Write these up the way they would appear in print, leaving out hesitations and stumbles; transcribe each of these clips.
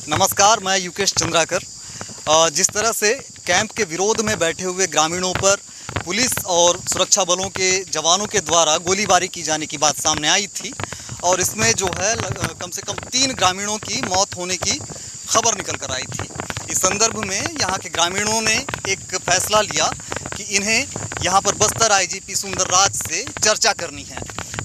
नमस्कार, मैं युकेश चंद्राकर। जिस तरह से कैंप के विरोध में बैठे हुए ग्रामीणों पर पुलिस और सुरक्षा बलों के जवानों के द्वारा गोलीबारी की जाने की बात सामने आई थी और इसमें जो है कम से कम 3 ग्रामीणों की मौत होने की खबर निकल कर आई थी। इस संदर्भ में यहाँ के ग्रामीणों ने एक फैसला लिया कि इन्हें यहाँ पर बस्तर आईजीपी सुंदरराज से चर्चा करनी है।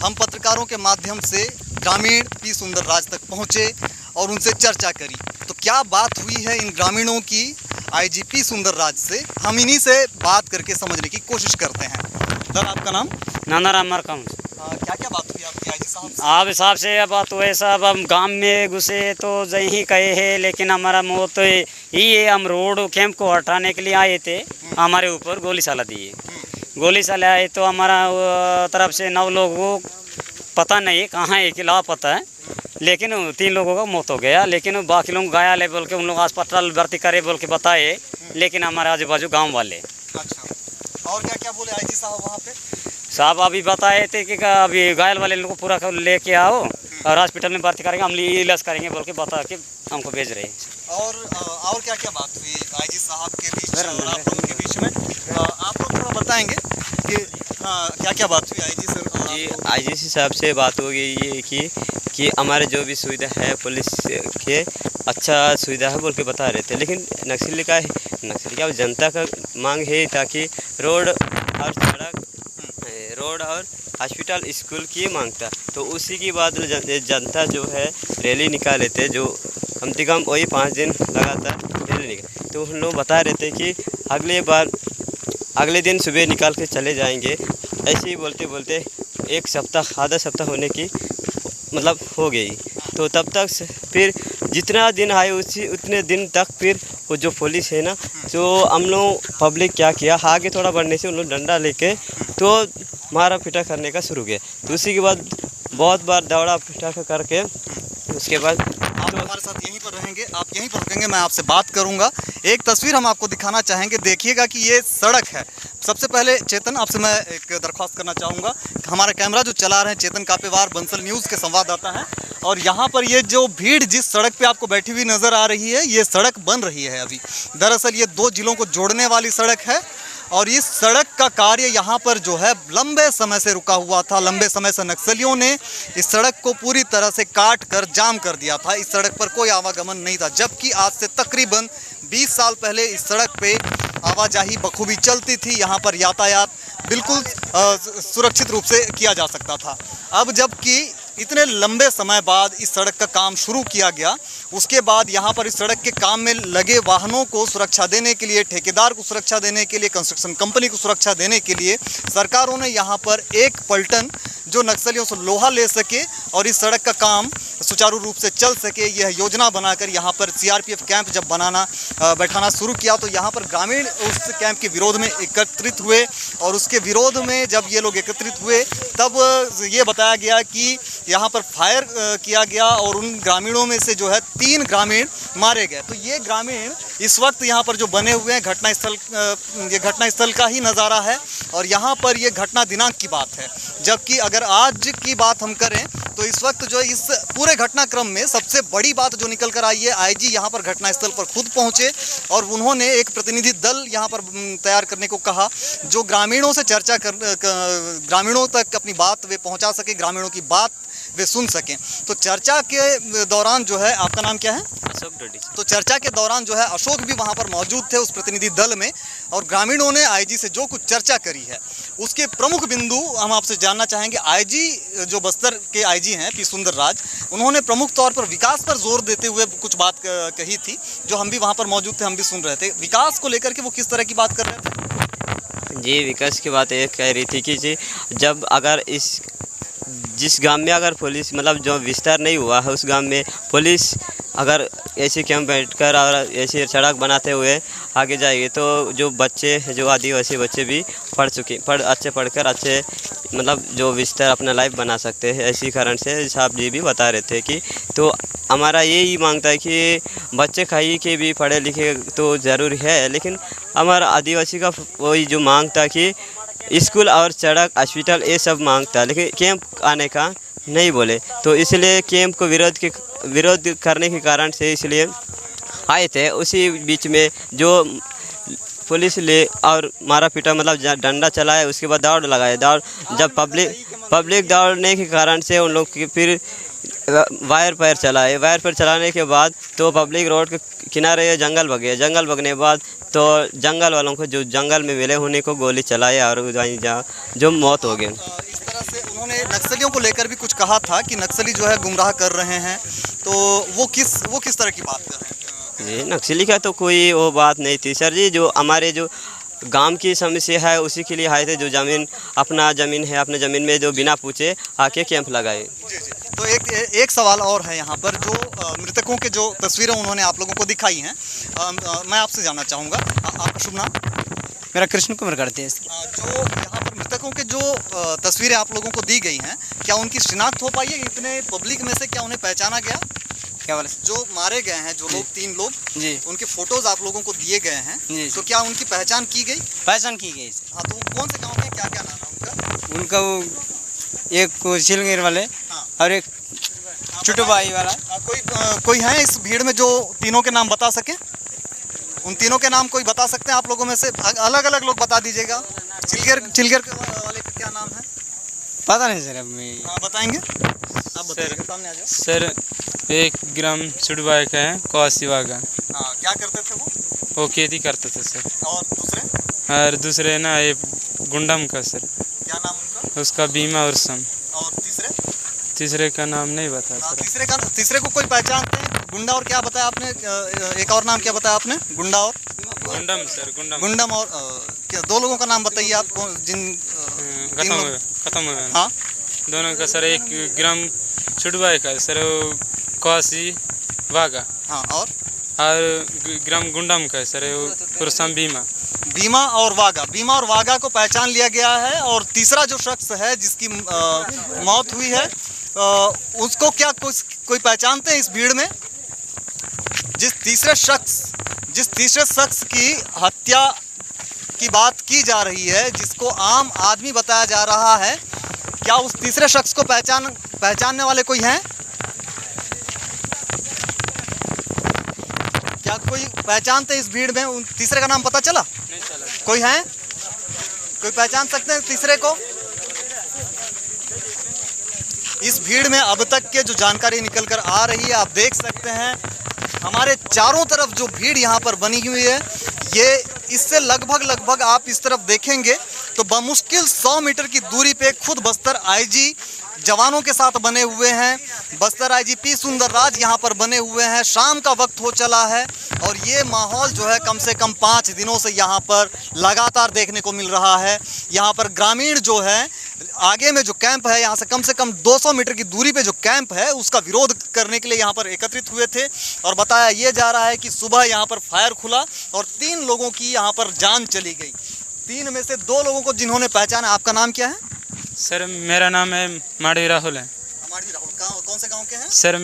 हम पत्रकारों के माध्यम से ग्रामीण पी सुंदरराज तक पहुँचे और उनसे चर्चा करी। तो क्या बात हुई है इन ग्रामीणों की आईजीपी सुंदरराज से, हम इन्हीं से बात करके समझने की कोशिश करते हैं। सर, आपका नाम? नानाराम मरकम। क्या क्या बात हुई आपकी आईजी साहब से? आप हिसाब से अब बात हुए साहब, हम गांव में घुसे तो यही कहे है, लेकिन हमारा मुँह तो यही है। हम रोड कैंप को हटाने के लिए आए थे, हमारे ऊपर गोली साला दिए। गोली साला आए तो हमारा तरफ से 9 लोगों को पता नहीं कहाँ है कि लापता है, लेकिन 3 लोगों का मौत हो गया। लेकिन बाकी लोग घायल है बोल के उन लोग अस्पताल भर्ती करे बोल के बताए, लेकिन हमारे आजू बाजू गांव वाले। अच्छा, और क्या क्या बोले आईजी साहब वहाँ पे? साहब अभी बताए थे कि अभी घायल वाले लोगों को पूरा लेके आओ और हॉस्पिटल में भर्ती करेंगे, हम इलाज करेंगे बोल के बता के हमको भेज रहे हैं। और क्या क्या बात हुई आईजी साहब के बीच और आप लोगों के बीच में? आप लोग थोड़ा बताएंगे कि क्या क्या बात हुई आईजी सर? जी, आईजी साहब से बात हो गई ये कि हमारे जो भी सुविधा है पुलिस के अच्छा सुविधा है बोल के बता रहे थे, लेकिन नक्सली का जनता का मांग है ताकि रोड और सड़क, रोड और हॉस्पिटल स्कूल की मांग था। तो उसी की बाद जनता जो है रैली निकाले थे, जो कम से कम वही 5 दिन लगातार रैली निकाले। तो हम लोग बता रहे थे कि अगले दिन सुबह निकाल के चले जाएंगे। ऐसे ही बोलते बोलते एक सप्ताह, आधा सप्ताह होने की मतलब हो गई। तो तब तक फिर जितना दिन आए उतने दिन तक फिर वो जो पुलिस है ना, तो हम लोग पब्लिक क्या किया, आगे थोड़ा बढ़ने से उन लोग डंडा लेके तो मारा पीटा करने का शुरू किया। तो उसी के बाद बहुत बार दौड़ा पीटा करके उसके बाद आप हमारे साथ यहीं पर रहेंगे, आप यहीं पर रुकेंगे, मैं आपसे बात करूंगा। एक तस्वीर हम आपको दिखाना चाहेंगे, देखिएगा कि ये सड़क है। सबसे पहले चेतन, आपसे मैं एक दरख्वास्त करना चाहूँगा, हमारा कैमरा जो चला रहे हैं चेतन कापेवार, बंसल न्यूज़ के संवाददाता हैं, और यहाँ पर ये जो भीड़ जिस सड़क पे आपको बैठी हुई नज़र आ रही है, ये सड़क बन रही है अभी। दरअसल ये 2 जिलों को जोड़ने वाली सड़क है और इस सड़क का कार्य यहाँ पर जो है लंबे समय से रुका हुआ था। लंबे समय से नक्सलियों ने इस सड़क को पूरी तरह से काट कर जाम कर दिया था। इस सड़क पर कोई आवागमन नहीं था, जबकि आज से तकरीबन 20 साल पहले इस सड़क पे आवाजाही बखूबी चलती थी। यहाँ पर यातायात बिल्कुल सुरक्षित रूप से किया जा सकता था। अब जबकि इतने लंबे समय बाद इस सड़क का काम शुरू किया गया, उसके बाद यहाँ पर इस सड़क के काम में लगे वाहनों को सुरक्षा देने के लिए, ठेकेदार को सुरक्षा देने के लिए, कंस्ट्रक्शन कंपनी को सुरक्षा देने के लिए सरकारों ने यहाँ पर एक पलटन जो नक्सलियों से लोहा ले सके और इस सड़क का काम सुचारू रूप से चल सके, यह योजना बनाकर यहाँ पर सीआरपीएफ कैंप जब बैठाना शुरू किया तो यहाँ पर ग्रामीण उस कैंप के विरोध में एकत्रित हुए। और उसके विरोध में जब ये लोग एकत्रित हुए तब ये बताया गया कि यहाँ पर फायर किया गया और उन ग्रामीणों में से जो है 3 ग्रामीण मारे गए। तो ये ग्रामीण इस वक्त यहाँ पर जो बने हुए हैं ये घटनास्थल का ही नज़ारा है और यहाँ पर ये घटना दिनांक की बात है। जबकि अगर आज की बात हम करें तो इस वक्त जो इस पूरे घटनाक्रम में सबसे बड़ी बात जो निकल कर आई है, आईजी यहाँ पर घटनास्थल पर खुद पहुँचे और उन्होंने एक प्रतिनिधि दल यहाँ पर तैयार करने को कहा जो ग्रामीणों से चर्चा कर ग्रामीणों तक अपनी बात वे पहुँचा सके, ग्रामीणों की बात वे सुन सकें। तो चर्चा के दौरान जो है, आपका नाम क्या है? अशोक डोडी। तो चर्चा के दौरान जो है अशोक भी वहाँ पर मौजूद थे उस प्रतिनिधि दल में और ग्रामीणों ने आईजी से जो कुछ चर्चा करी है उसके प्रमुख बिंदु हम आपसे जानना चाहेंगे। आईजी जो बस्तर के आईजी हैं पी सुंदरराज, उन्होंने प्रमुख तौर पर विकास पर जोर देते हुए कुछ बात कही थी जो हम भी वहाँ पर मौजूद थे, हम भी सुन रहे थे। विकास को लेकर के वो किस तरह की बात कर रहे थे? जी, विकास की बात ये कह रही थी कि जी जब अगर जिस गांव में अगर पुलिस मतलब जो विस्तार नहीं हुआ है उस गांव में पुलिस अगर ऐसे कैंप बैठकर और ऐसे सड़क बनाते हुए आगे जाएगी तो जो बच्चे जो आदिवासी बच्चे भी अच्छे पढ़कर अच्छे मतलब जो विस्तार अपना लाइफ बना सकते हैं। इसी कारण से साहब जी भी बता रहे थे कि तो हमारा यही मांगता है कि बच्चे खाई के भी पढ़े लिखे तो ज़रूरी है, लेकिन हमारा आदिवासी का वही जो मांग था कि स्कूल और सड़क हॉस्पिटल ये सब मांगता, लेकिन कैंप आने का नहीं बोले। तो इसलिए कैंप को विरोध करने के कारण से इसलिए आए थे। उसी बीच में जो पुलिस ले और मारा पीटा मतलब डंडा चलाया, उसके बाद दौड़ लगाए। दौड़ जब पब्लिक दौड़ने के कारण से उन लोग की फिर वायर पैर चलाए। वायर पैर चलाने के बाद तो पब्लिक रोड के किनारे जंगल भगे। जंगल भगने के बाद तो जंगल वालों को जो जंगल में मिले होने को गोली चलाए और जो मौत हो गई। इस तरह से उन्होंने नक्सलियों को लेकर भी कुछ कहा था कि नक्सली जो है गुमराह कर रहे हैं, तो वो किस तरह की बात कर रहे हैं? जी, नक्सली का तो कोई वो बात नहीं थी सर जी। जो हमारे जो गांव की समस्या है उसी के लिए आए थे। जो अपना ज़मीन है, अपने ज़मीन में जो बिना पूछे आके कैंप लगाए। जी जी। तो एक सवाल और है यहाँ पर, जो मृतकों के जो तस्वीरें उन्होंने आप लोगों को दिखाई हैं, मैं आपसे जानना चाहूँगा, आपका शुभ नाम? मेरा कृष्ण कुमार करते हैं। जो यहाँ पर मृतकों के जो तस्वीरें आप लोगों को दी गई हैं, क्या उनकी शिनाख्त हो पाई है? इतने पब्लिक में से क्या उन्हें पहचाना गया? क्या बोले? जो मारे गए हैं जो लोग, 3 लोग जी, उनके फोटोज आप लोगों को दिए गए हैं, जी, तो क्या उनकी पहचान की गई? पहचान की गई। हाँ, तो वो कौन से गाँव के, क्या क्या नाम है उनका वो एक सिलगेर वाले हाँ। और एक चुटबाई वाला। कोई है इस भीड़ में जो तीनों के नाम बता सके? उन तीनों के नाम कोई बता सकते हैं आप लोगों में से? अलग अलग लोग बता दीजिएगा। चिलगर वाले का क्या नाम है? पता नहीं सर, अब बताएंगे आप? बताइए, सामने आ जाओ सर। एक ग्राम चुड़बाई का है, कौशिवा का। हाँ, क्या करते थे वो खेती करते थे सर। और दूसरे ना ये गुंडम का सर। क्या नाम उनका? उसका बीमा और सम। और तीसरे का नाम नहीं बता सर। तीसरे को कोई पहचानते हैं? गुंडा और क्या बताया आपने? एक और नाम क्या बताया आपने? गुंडा और गुंडम सर। गुंडम और क्या 2 लोगों का नाम बताइए आप, जिन खत्म हो गया। हाँ, दोनों का सर। एक ग्राम चुड़बाई का सर, कौशिवा का। हाँ, और ग्राम गुंडम का सर, पुरुषम बीमा और वागा को पहचान लिया गया है। और तीसरा जो शख्स है जिसकी मौत हुई है, उसको क्या कोई पहचानते हैं इस भीड़ में? जिस तीसरे शख्स की हत्या की बात की जा रही है, जिसको आम आदमी बताया जा रहा है, क्या उस तीसरे शख्स को पहचानने वाले कोई हैं? क्या कोई पहचानते इस भीड़ में? उन तीसरे का नाम पता चला? नहीं चला। कोई है? कोई पहचान सकते हैं तीसरे को? इस भीड़ में अब तक के जो जानकारी निकल कर आ रही है, आप देख सकते हैं हमारे चारों तरफ जो भीड़ यहाँ पर बनी हुई है, ये इससे लगभग आप इस तरफ देखेंगे तो बमुश्किल 100 मीटर की दूरी पे खुद बस्तर आईजी जवानों के साथ बने हुए हैं। बस्तर आईजी पी सुंदरराज यहाँ पर बने हुए हैं। शाम का वक्त हो चला है और ये माहौल जो है कम से कम 5 दिनों से यहाँ पर लगातार देखने को मिल रहा है। यहाँ पर ग्रामीण जो है, आगे में जो कैंप है, यहाँ से कम 200 मीटर की दूरी पे जो कैंप है, उसका विरोध करने के लिए यहाँ पर एकत्रित हुए थे। और बताया ये जा रहा है कि सुबह यहाँ पर फायर खुला और 3 लोगों की यहाँ पर जान चली गई। 3 में से 2 लोगों को जिन्होंने पहचाना। आपका नाम क्या है? सर मेरा नाम है माड़ी राहुल है। माड़ी राहुल, कौन से गांव के हैं? सर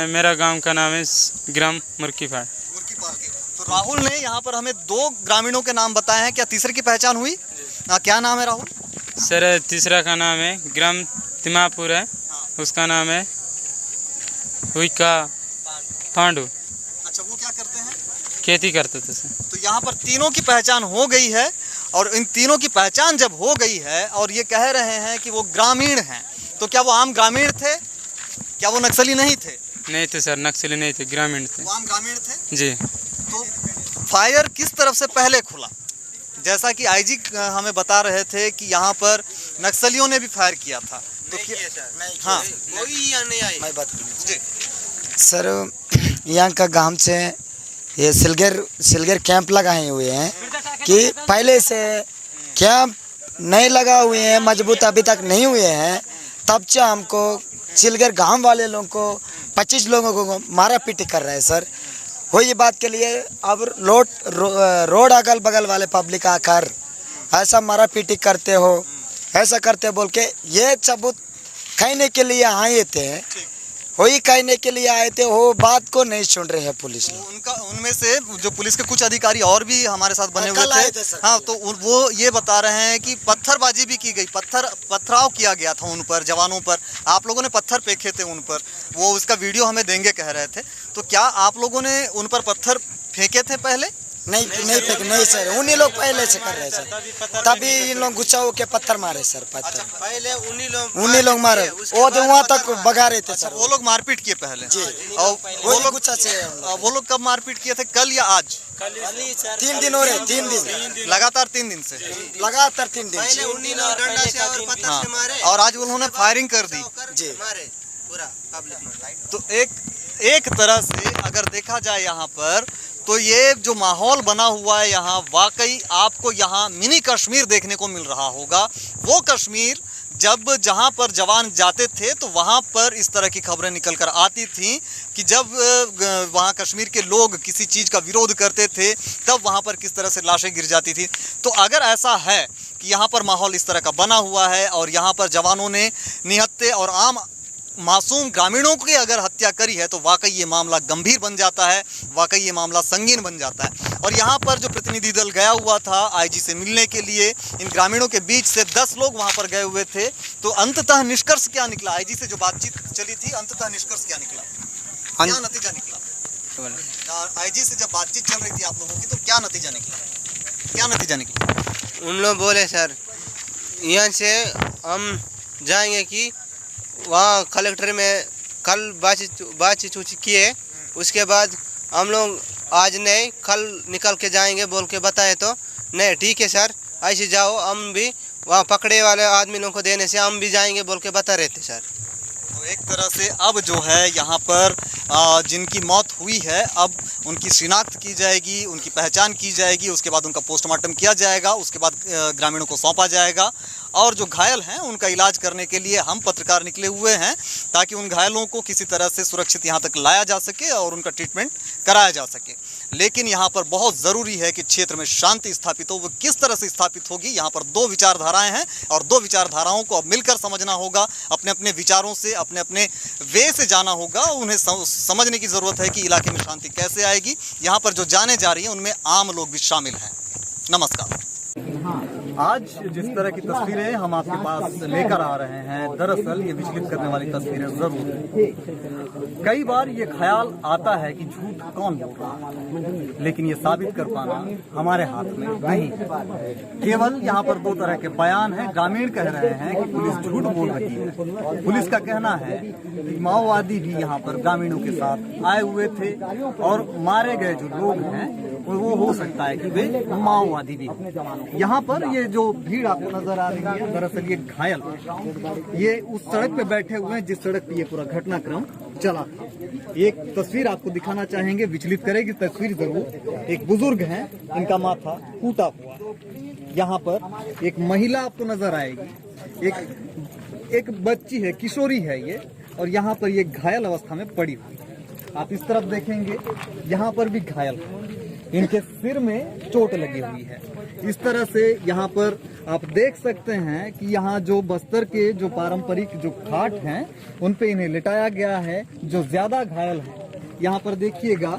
मेरा गांव का नाम है ग्राम मुर्कीपाल के। तो राहुल ने यहाँ पर हमें 2 ग्रामीणों के नाम बताए हैं, क्या तीसरे की पहचान हुई? क्या नाम है राहुल? सर तीसरा का नाम है ग्राम तिमापुर है। उसका नाम है विका पांडू। अच्छा, वो क्या करते हैं? खेती करते थे सर। तो यहाँ पर तीनों की पहचान हो गई है। और इन तीनों की पहचान जब हो गई है और ये कह रहे हैं कि वो ग्रामीण हैं, तो क्या वो आम ग्रामीण थे? क्या वो नक्सली नहीं थे? नहीं थे सर, नक्सली नहीं थे, ग्रामीण थे। वो आम ग्रामीण थे जी। तो फायर किस तरफ से पहले खुला? जैसा कि आईजी हमें बता रहे थे कि यहाँ पर नक्सलियों ने भी फायर किया था, तो हाँ, मैं बात जी सर, यहाँ का गांव से ये सिलगर कैंप लगाए हुए हैं कि पहले से कैंप नहीं लगा हुए हैं, मजबूत अभी तक नहीं हुए हैं। तब से हमको सिलगर गांव वाले लोगों को 25 लोगों को मारा पीटी कर रहे हैं सर। वही बात के लिए अब रोड अगल बगल वाले पब्लिक आकर ऐसा मारा पीटी करते हो, ऐसा करते बोल के ये सबूत कहने के लिए आए थे, वही कहने के लिए आए थे, वो बात को नहीं सुन रहे हैं पुलिस लोग। उनका उनमें से जो पुलिस के कुछ अधिकारी और भी हमारे साथ बने हुए थे, हाँ, तो वो ये बता रहे हैं कि पत्थरबाजी भी की गई, पथराव किया गया था उन पर, जवानों पर। आप लोगों ने पत्थर फेंके थे उन पर, वो उसका वीडियो हमें देंगे कह रहे थे। तो क्या आप लोगों ने उन पर पत्थर फेंके थे पहले? नहीं सर, उन्हीं लोग पहले से कर रहे सर, तभी इन लोग गुस्सा होके पत्थर मारे सर। पत्थर पहले उन्हीं लोग मारे, वो तो वहाँ तक भगा रहे थे सर। वो लोग मारपीट किए पहले जी, और वो लोग गुस्सा से। वो लोग कब मारपीट किए थे, कल या आज? 3 दिन हो रहे, 3 दिन लगातार 3 दिन से, लगातार 3 दिन पहले उन्हीं लोग डंडा से और पत्थर से मारे, और आज उन्होंने फायरिंग कर दी जी, मारे पूरा पब्लिक में। तो एक तरह से अगर देखा जाए यहाँ पर, तो ये जो माहौल बना हुआ है यहाँ, वाकई आपको यहाँ मिनी कश्मीर देखने को मिल रहा होगा। वो कश्मीर जहाँ पर जवान जाते थे तो वहाँ पर इस तरह की खबरें निकल कर आती थीं कि जब वहाँ कश्मीर के लोग किसी चीज़ का विरोध करते थे तब वहाँ पर किस तरह से लाशें गिर जाती थी। तो अगर ऐसा है कि यहाँ पर माहौल इस तरह का बना हुआ है और यहाँ पर जवानों ने निहत्थे और आम मासूम ग्रामीणों की अगर हत्या करी है, तो वाकई ये मामला गंभीर बन जाता है, वाकई ये मामला संगीन बन जाता है। और यहाँ पर जो प्रतिनिधि दल गया हुआ था आईजी से मिलने के लिए, इन ग्रामीणों के बीच से 10 लोग वहाँ पर गए हुए थे। तो अंततः निष्कर्ष क्या निकला? आईजी से जो बातचीत चली थी, अंततः निष्कर्ष क्या निकला, क्या नतीजा निकला? आईजी से जब बातचीत चल रही थी आप लोगों की, तो क्या नतीजा निकला? उन लोग बोले सर यहाँ से हम जाएंगे कि वहाँ कलेक्टर में कल बातचीत किए, उसके बाद हम लोग आज नहीं कल निकल के जाएंगे बोल के बताए। तो नहीं ठीक है सर, ऐसे जाओ, हम भी वहाँ पकड़े वाले आदमी लोगों को देने से हम भी जाएंगे बोल के बता रहे थे सर। तो एक तरह से अब जो है यहाँ पर जिनकी मौत हुई है, अब उनकी शिनाख्त की जाएगी, उनकी पहचान की जाएगी, उसके बाद उनका पोस्टमार्टम किया जाएगा, उसके बाद ग्रामीणों को सौंपा जाएगा। और जो घायल हैं उनका इलाज करने के लिए हम पत्रकार निकले हुए हैं ताकि उन घायलों को किसी तरह से सुरक्षित यहाँ तक लाया जा सके और उनका ट्रीटमेंट कराया जा सके। लेकिन यहाँ पर बहुत ज़रूरी है कि क्षेत्र में शांति स्थापित हो। वो किस तरह से स्थापित होगी? यहाँ पर 2 विचारधाराएं हैं और 2 विचारधाराओं को अब मिलकर समझना होगा, अपने अपने विचारों से, अपने अपने वे से जाना होगा। उन्हें समझने की ज़रूरत है कि इलाके में शांति कैसे आएगी। यहाँ पर जो जाने जा रही हैं उनमें आम लोग भी शामिल हैं। नमस्कार। आज जिस तरह की तस्वीरें हम आपके पास लेकर आ रहे हैं, दरअसल ये विचलित करने वाली तस्वीरें जरूर हैं। कई बार ये ख्याल आता है कि झूठ कौन बोल रहा है, लेकिन ये साबित कर पाना हमारे हाथ में नहीं। केवल यहाँ पर 2 तरह के बयान हैं। ग्रामीण कह रहे हैं कि पुलिस झूठ बोल रही है। पुलिस का कहना है कि माओवादी भी यहाँ पर ग्रामीणों के साथ आए हुए थे और मारे गए जो लोग हैं वो हो सकता है कि वे माओवादी भी। यहाँ पर ये जो भीड़ आपको नजर आ रही है, दरअसल ये घायल, ये उस सड़क पे बैठे हुए हैं जिस सड़क पे ये पूरा घटनाक्रम चला था। एक तस्वीर आपको दिखाना चाहेंगे, विचलित करेगी तस्वीर जरूर। एक बुजुर्ग हैं, इनका माथा टूटा हुआ। यहाँ पर एक महिला आपको नजर आएगी, एक बच्ची है, किशोरी है ये, और यहाँ पर ये घायल अवस्था में पड़ी हुई। आप इस तरफ देखेंगे, यहाँ पर भी घायल है, इनके सिर में चोट लगी हुई है। इस तरह से यहाँ पर आप देख सकते हैं कि यहाँ जो बस्तर के जो पारंपरिक जो घाट हैं उन पे इन्हें लिटाया गया है। जो ज्यादा घायल है यहाँ पर देखिएगा,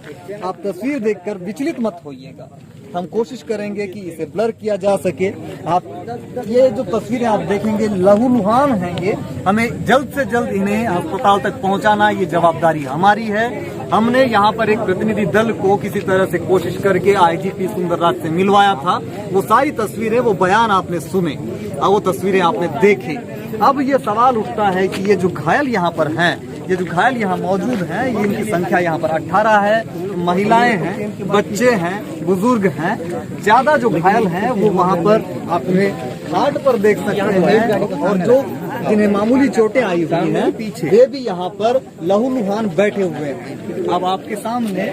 आप तस्वीर देखकर विचलित मत होइएगा। हम कोशिश करेंगे कि इसे ब्लर किया जा सके। आप ये जो तस्वीरें आप देखेंगे लहूलुहान हैं, ये हमें जल्द से जल्द इन्हें अस्पताल तक पहुंचाना, ये जवाबदारी हमारी है। हमने यहाँ पर एक प्रतिनिधि दल को किसी तरह से कोशिश करके आईजीपी सुंदरराज से मिलवाया था। वो सारी तस्वीरें, वो बयान आपने सुने और वो तस्वीरें आपने देखी। अब ये सवाल उठता है कि ये जो घायल यहाँ पर हैं, ये जो घायल यहाँ मौजूद हैं, ये इनकी संख्या यहाँ पर 18 है। महिलाएं हैं, बच्चे हैं, बुजुर्ग हैं। ज्यादा जो घायल हैं वो वहाँ पर अपने हाथ पर देख सकते हैं, और जो जिन्हें मामूली चोटें आई हुई हैं पीछे, वे भी यहाँ पर लहूलुहान बैठे हुए हैं। अब आपके सामने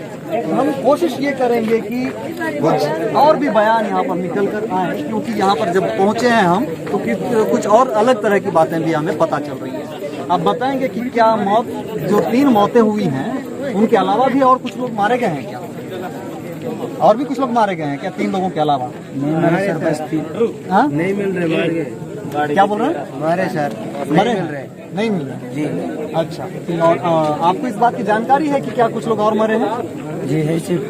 हम कोशिश ये करेंगे कि कुछ और भी बयान यहाँ पर निकल कर आए, क्योंकि यहाँ पर जब पहुँचे हैं हम तो कुछ और अलग तरह की बातें भी हमें पता चल रही है। अब बताएंगे कि क्या मौत, जो 3 मौतें हुई हैं, उनके अलावा भी और कुछ लोग मारे गए हैं क्या? और भी कुछ लोग मारे गए हैं क्या, 3 लोगों के अलावा? हाँ? नहीं मिल रहे, मार गए। क्या बोल रहे हैं? मारे सर, मरे नहीं मिल रहे नहीं मिल रहे जी। अच्छा, और आपको इस बात की जानकारी है कि क्या कुछ लोग और मरे हैं? जी है सिर्फ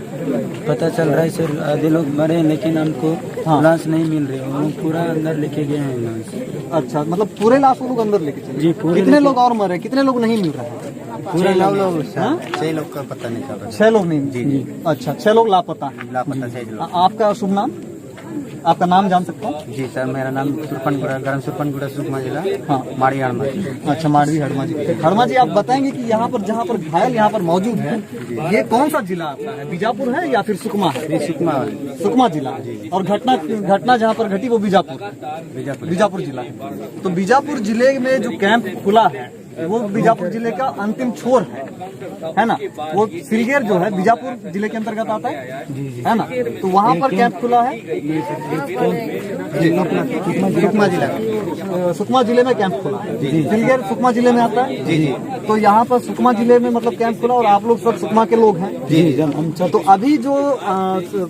पता चल रहा है सर, आधे लोग मरे हैं लेकिन हमको हाँ। लाश नहीं मिल रही, वो पूरा अंदर लेके गए हैं लाश। अच्छा, मतलब पूरे लाश वो लोग अंदर लेके चले? जी, पूरे कितने लोग और मरे, कितने लोग नहीं मिल रहे हैं? पूरे 9 लोग, हाँ? 6 लोग का पता नहीं चल रहा। 6 लोग नहीं? जी। अच्छा, 6 लोग लापता हैं। लापता 6 लोग। आपका शुभ नाम, आपका नाम जान सकता हूँ? जी सर, मेरा नाम सुरपनगुड़ा, ग्राम सुरपनगुड़ा, सुकमा जिला, हाँ। माड़ी हड़मा। अच्छा, माड़वी हड़मा जी। हड़मा जी, आप बताएंगे कि यहाँ पर जहाँ पर घायल यहाँ पर मौजूद है, ये कौन सा जिला आता है? बीजापुर है या फिर सुकमा है? सुकमा, सुकमा जिला। और घटना जहाँ पर घटी वो बीजापुर बीजापुर जिला है। तो बीजापुर जिले में जो कैंप खुला है वो बीजापुर जिले का अंतिम छोर है ना? वो सिलगेर जो है बीजापुर जिले के अंतर्गत आता है ना? तो वहाँ पर कैंप खुला है सुकमा जिला। सुकमा जिले में कैंप खुला है। सिलगेर सुकमा जिले में आता है। जी जी। तो यहाँ पर सुकमा जिले में मतलब कैंप खुला और आप लोग सब सुकमा के लोग हैं? जी। तो अभी जो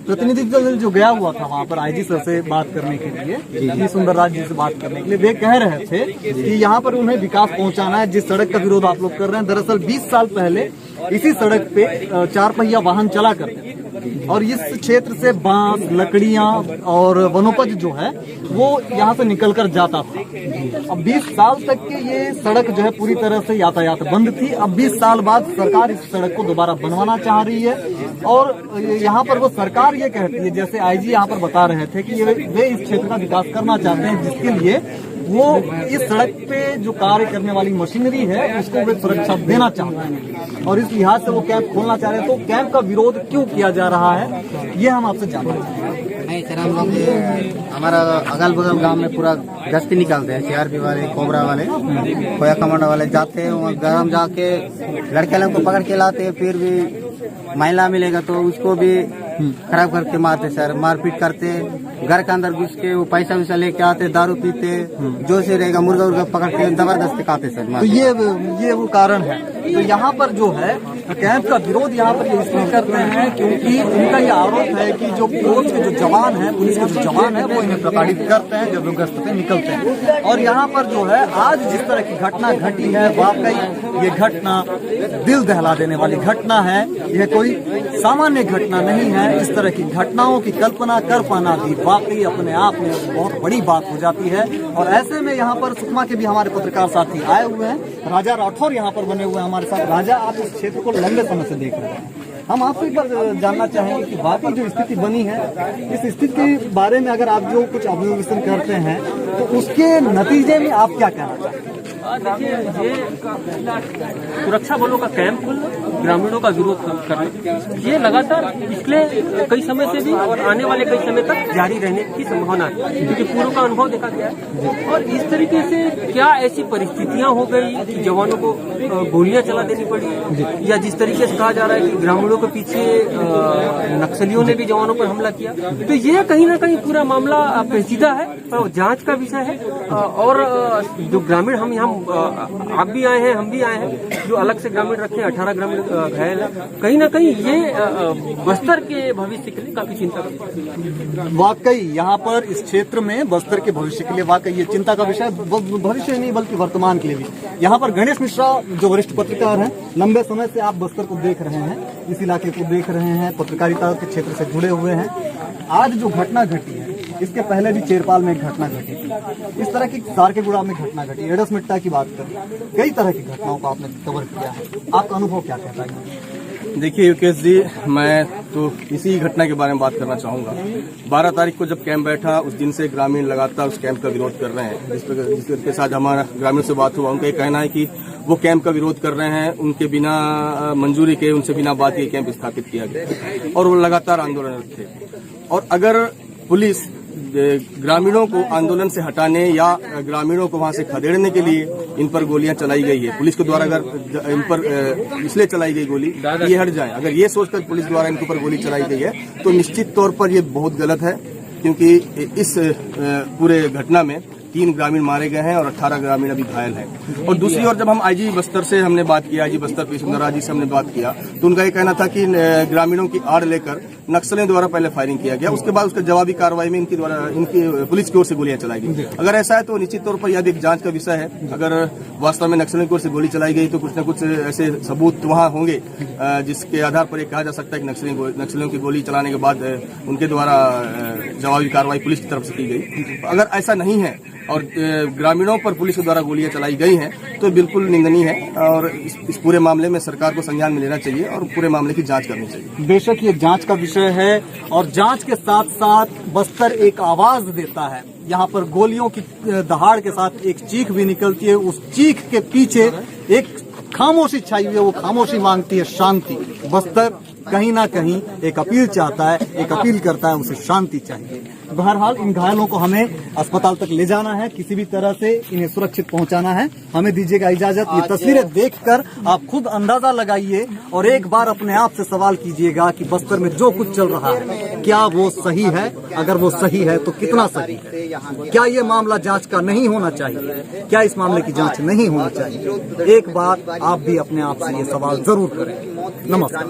प्रतिनिधि दल जो गया हुआ था वहाँ पर आईजी सर से बात करने के लिए, जी सुंदरराज जी से बात करने के लिए, वे कह रहे थे कि यहाँ पर उन्हें विकास पहुँचाना है। जिस सड़क का विरोध आप लोग कर रहे हैं, दरअसल 20 साल पहले इसी सड़क पे 4 पहिया वाहन चला करते और इस क्षेत्र से बांस, लकड़ियां और वनोपज जो है वो यहाँ से निकलकर जाता था। अब 20 साल तक के ये सड़क जो है पूरी तरह से यातायात बंद थी। अब 20 साल बाद सरकार इस सड़क को दोबारा बनवाना चाह रही है और यहाँ पर वो सरकार ये कहती है, जैसे आईजी यहाँ पर बता रहे थे कि वे इस क्षेत्र का विकास करना चाहते हैं, जिसके लिए वो इस सड़क पे जो कार्य करने वाली मशीनरी है उसको वे सुरक्षा देना चाहते हैं और इस लिहाज से वो कैंप खोलना चाह रहे हैं। तो कैंप का विरोध क्यों किया जा रहा है, ये हम आपसे जानना चाहेंगे। नहीं सर, हम लोग हमारा अगल बगल गांव में पूरा गश्ती निकालते हैं, सीआरपी वाले, कोबरा वाले, खोया कमांडो वाले जाते हैं वहाँ गरम जाके लड़के लोग को पकड़ के लाते हैं। फिर भी महिला मिलेगा तो उसको भी खराब करके मारते सर, मारपीट करते, घर के अंदर घुस के वो पैसा वैसा लेके आते, दारू पीते, जो से रहेगा मुर्गा उर्गा पकड़ के जबरदस्ती खाते सर। तो ये वो कारण है। तो यहाँ पर जो है कैंप का विरोध यहाँ पर ये इसलिए करते हैं क्योंकि उनका ये आरोप है कि जो पुलिस के जो जवान हैं, पुलिस के जो जवान है वो इन्हें प्रताड़ित करते हैं जब लोग गश्त पे निकलते हैं। और यहाँ पर जो है आज जिस तरह की घटना घटी है, वाकई ये घटना दिल दहला देने वाली घटना है। यह कोई सामान्य घटना नहीं है। इस तरह की घटनाओं की कल्पना कर पाना भी वाकई अपने आप में बहुत बड़ी बात हो जाती है। और ऐसे में यहाँ पर सुकमा के भी हमारे पत्रकार साथी आए हुए हैं, राजा राठौर यहाँ पर बने हुए हैं हमारे साथ। राजा, आप इस क्षेत्र को लंबे समय से देख रहे हैं, हम आपसे एक बार जानना चाहेंगे कि वाकई जो स्थिति बनी है, इस स्थिति के बारे में अगर आप जो कुछ ऑब्जर्वेशन करते हैं तो उसके नतीजे में आप क्या कहना चाहते हैं? देखिए, ये सुरक्षा बलों का कैंप ग्रामीणों का विरोध करना, ये लगातार पिछले कई समय से भी और आने वाले कई समय तक जारी रहने की संभावना है, क्योंकि पूर्व का अनुभव देखा गया है। और इस तरीके से क्या ऐसी परिस्थितियां हो गई कि जवानों को गोलियां चला देनी पड़ी, या जिस तरीके से कहा जा रहा है कि ग्रामीणों के पीछे नक्सलियों ने भी जवानों पर हमला किया, तो ये कहीं ना कहीं पूरा मामला पेचीदा है और जांच का विषय है। और जो ग्रामीण हम यहाँ आप भी आए हैं, हम भी आए हैं, जो अलग से ग्रामीण रखे 18 ग्रामीण घायल है, कहीं ना कहीं ये बस्तर के भविष्य के लिए काफी चिंता का। वाकई यहाँ पर इस क्षेत्र में बस्तर के भविष्य के लिए वाकई ये चिंता का विषय, भविष्य नहीं बल्कि वर्तमान के लिए भी। यहाँ पर गणेश मिश्रा जो वरिष्ठ पत्रकार हैं, लंबे समय से आप बस्तर को देख रहे हैं, इस इलाके को देख रहे हैं, पत्रकारिता के क्षेत्र से जुड़े हुए हैं। आज जो घटना घटी है, इसके पहले भी चेरपाल में एक घटना घटी थी, इस तरह की सारकेगुड़ा में घटना घटी, एडसमिट्टा की बात करें, कई तरह की घटनाओं को आपने कवर किया है। आपका अनुभव क्या कहता है? देखिए युकेश जी, मैं तो इसी घटना के बारे में बात करना चाहूँगा। 12 तारीख को जब कैंप बैठा, उस दिन से ग्रामीण लगातार उस कैंप का विरोध कर रहे हैं। जिसके साथ हमारा ग्रामीण से बात हुआ, उनका ये कहना है कि वो कैंप का विरोध कर रहे हैं, उनके बिना मंजूरी के, उनसे बिना बात के कैंप स्थापित किया गया और वो लगातार आंदोलनरत थे। और अगर पुलिस ग्रामीणों को आंदोलन से हटाने या ग्रामीणों को वहां से खदेड़ने के लिए इन पर गोलियां चलाई गई है, पुलिस के द्वारा अगर इन पर इसलिए चलाई गई गोली ये हट जाए, अगर ये सोचकर पुलिस द्वारा इनके ऊपर गोली चलाई गई है तो निश्चित तौर पर ये बहुत गलत है, क्योंकि इस पूरे घटना में 3 ग्रामीण मारे गए हैं और 18 ग्रामीण अभी घायल हैं। और दूसरी ओर जब हम आईजी बस्तर से हमने बात किया, आईजी बस्तर पी सुंदरराज जी से हमने बात किया, तो उनका ये कहना था कि ग्रामीणों की आड़ लेकर नक्सलियों द्वारा पहले फायरिंग किया गया, उसके बाद उसके जवाबी कार्रवाई में इनकी पुलिस की ओर से गोलियां चलाई गई। अगर ऐसा है तो निश्चित तौर पर यह भी एक जांच का विषय है। अगर वास्तव में नक्सलियों की ओर से गोली चलाई गई तो कुछ न कुछ ऐसे सबूत वहां होंगे जिसके आधार पर यह कहा जा सकता है कि नक्सलियों की गोली चलाने के बाद उनके द्वारा जवाबी कार्रवाई पुलिस की तरफ से की गई। अगर ऐसा नहीं है और ग्रामीणों पर पुलिस के द्वारा गोलियां चलाई गई हैं तो बिल्कुल निंदनीय है और इस पूरे मामले में सरकार को संज्ञान में लेना चाहिए और पूरे मामले की जांच करनी चाहिए। बेशक ये जांच का विषय है और जांच के साथ साथ बस्तर एक आवाज देता है। यहाँ पर गोलियों की दहाड़ के साथ एक चीख भी निकलती है, उस चीख के पीछे एक खामोशी छाई हुई है, वो खामोशी मांगती है शांति। बस्तर कहीं ना कहीं एक अपील चाहता है, एक अपील करता है, उसे शांति चाहिए। बहरहाल इन घायलों को हमें अस्पताल तक ले जाना है, किसी भी तरह से इन्हें सुरक्षित पहुंचाना है। हमें दीजिएगा इजाजत। ये तस्वीरें देखकर आप खुद अंदाजा लगाइए और एक बार अपने आप से सवाल कीजिएगा कि बस्तर में जो कुछ चल रहा है क्या वो सही है? अगर वो सही है तो कितना सही है? क्या ये मामला जांच का नहीं होना चाहिए? क्या इस मामले की जांच नहीं होनी चाहिए? एक बार आप भी अपने आप से ये सवाल जरूर करें। नमस्कार।